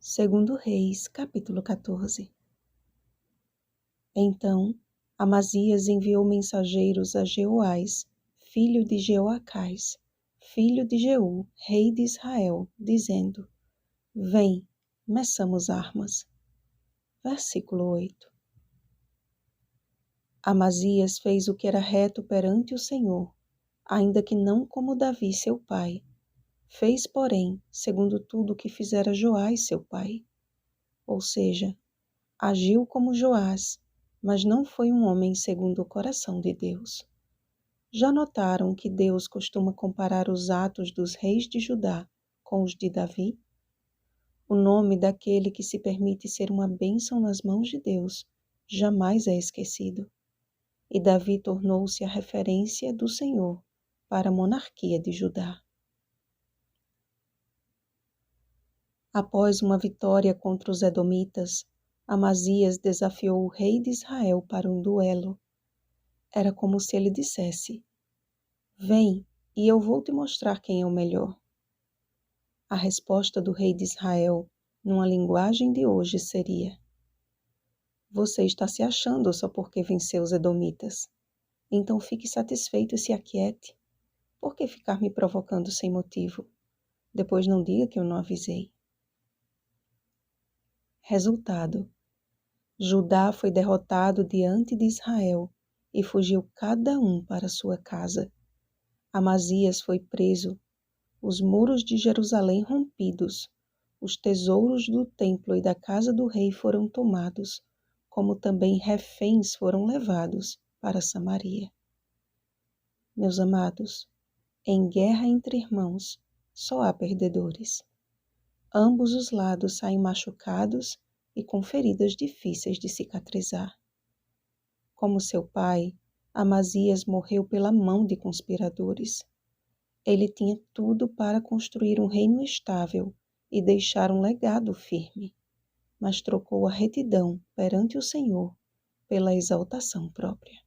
Segundo Reis, capítulo 14. Então, Amazias enviou mensageiros a Jeoás, filho de Jeoacás, filho de Jeú, rei de Israel, dizendo: Vem, meçamos armas. Versículo 8. Amazias fez o que era reto perante o Senhor, ainda que não como Davi seu pai. Fez, porém, segundo tudo o que fizera Joás seu pai. Ou seja, agiu como Joás, mas não foi um homem segundo o coração de Deus. Já notaram que Deus costuma comparar os atos dos reis de Judá com os de Davi? O nome daquele que se permite ser uma bênção nas mãos de Deus jamais é esquecido. E Davi tornou-se a referência do Senhor para a monarquia de Judá. Após uma vitória contra os edomitas, Amazias desafiou o rei de Israel para um duelo. Era como se ele dissesse: Vem, e eu vou te mostrar quem é o melhor. A resposta do rei de Israel, numa linguagem de hoje, seria: Você está se achando só porque venceu os edomitas. Então fique satisfeito e se aquiete. Por que ficar me provocando sem motivo? Depois não diga que eu não avisei. Resultado: Judá foi derrotado diante de Israel e fugiu cada um para sua casa. Amazias foi preso, os muros de Jerusalém rompidos, os tesouros do templo e da casa do rei foram tomados, como também reféns foram levados para Samaria. Meus amados, em guerra entre irmãos, só há perdedores. Ambos os lados saem machucados e com feridas difíceis de cicatrizar. Como seu pai, Amazias morreu pela mão de conspiradores. Ele tinha tudo para construir um reino estável e deixar um legado firme, mas trocou a retidão perante o Senhor pela exaltação própria.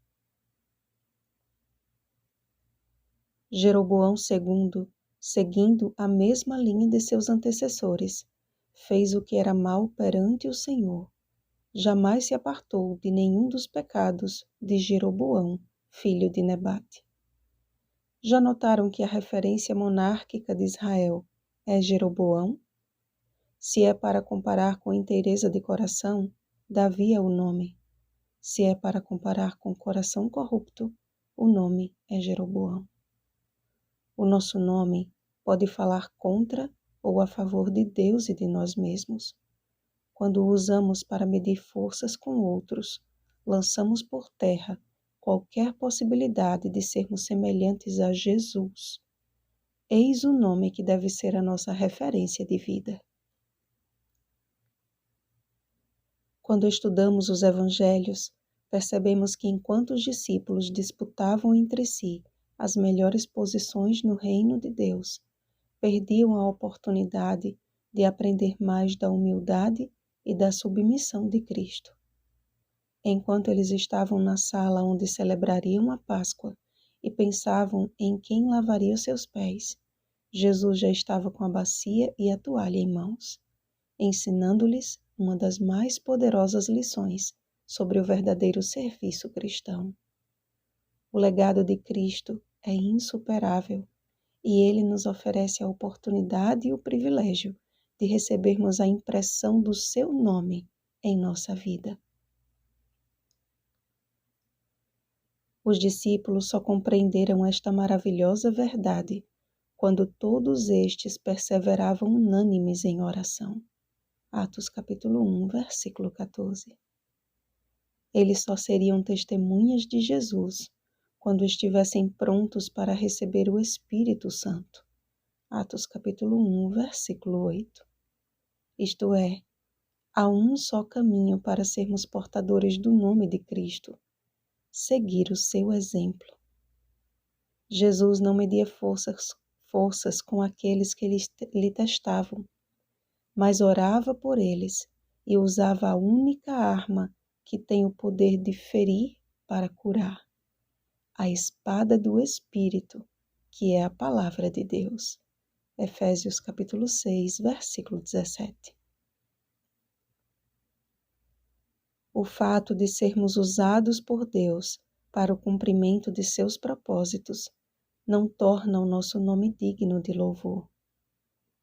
Jeroboão II, seguindo a mesma linha de seus antecessores, fez o que era mal perante o Senhor. Jamais se apartou de nenhum dos pecados de Jeroboão, filho de Nebate. Já notaram que a referência monárquica de Israel é Jeroboão? Se é para comparar com inteireza de coração, Davi é o nome. Se é para comparar com coração corrupto, o nome é Jeroboão. O nosso nome pode falar contra ou a favor de Deus e de nós mesmos. Quando o usamos para medir forças com outros, lançamos por terra qualquer possibilidade de sermos semelhantes a Jesus. Eis o nome que deve ser a nossa referência de vida. Quando estudamos os evangelhos, percebemos que enquanto os discípulos disputavam entre si as melhores posições no reino de Deus, perdiam a oportunidade de aprender mais da humildade e da submissão de Cristo. Enquanto eles estavam na sala onde celebrariam a Páscoa e pensavam em quem lavaria os seus pés, Jesus já estava com a bacia e a toalha em mãos, ensinando-lhes uma das mais poderosas lições sobre o verdadeiro serviço cristão. O legado de Cristo é insuperável e ele nos oferece a oportunidade e o privilégio de recebermos a impressão do seu nome em nossa vida. Os discípulos só compreenderam esta maravilhosa verdade quando todos estes perseveravam unânimes em oração. Atos capítulo 1, versículo 14. Eles só seriam testemunhas de Jesus quando estivessem prontos para receber o Espírito Santo. Atos capítulo 1, versículo 8. Isto é, há um só caminho para sermos portadores do nome de Cristo: seguir o seu exemplo. Jesus não media forças com aqueles que lhe testavam, mas orava por eles e usava a única arma que tem o poder de ferir para curar: a espada do Espírito, que é a palavra de Deus. Efésios capítulo 6, versículo 17. O fato de sermos usados por Deus para o cumprimento de seus propósitos não torna o nosso nome digno de louvor.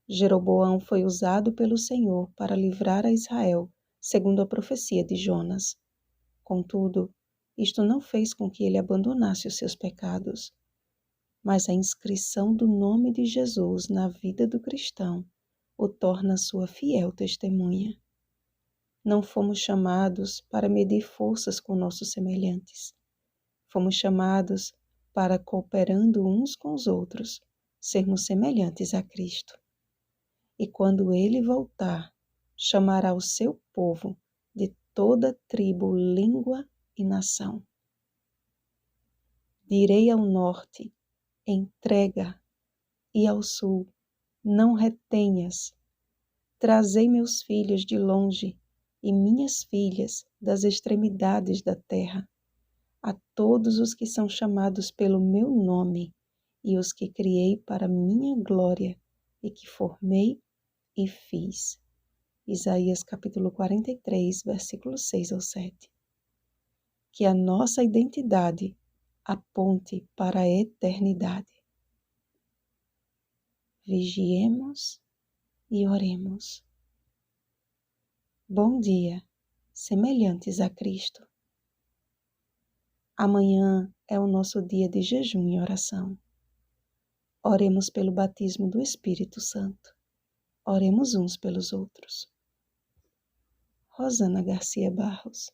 Jeroboão foi usado pelo Senhor para livrar a Israel, segundo a profecia de Jonas. Contudo, isto não fez com que ele abandonasse os seus pecados, mas a inscrição do nome de Jesus na vida do cristão o torna sua fiel testemunha. Não fomos chamados para medir forças com nossos semelhantes. Fomos chamados para, cooperando uns com os outros, sermos semelhantes a Cristo. E quando Ele voltar, chamará o seu povo de toda tribo, língua e nação. Direi ao norte, entrega, e ao sul, não retenhas. Trazei meus filhos de longe e minhas filhas das extremidades da terra, a todos os que são chamados pelo meu nome e os que criei para minha glória e que formei e fiz. Isaías capítulo 43, versículos 6 ao 7. Que a nossa identidade aponte para a eternidade. Vigiemos e oremos. Bom dia, semelhantes a Cristo. Amanhã é o nosso dia de jejum e oração. Oremos pelo batismo do Espírito Santo. Oremos uns pelos outros. Rosana Garcia Barros.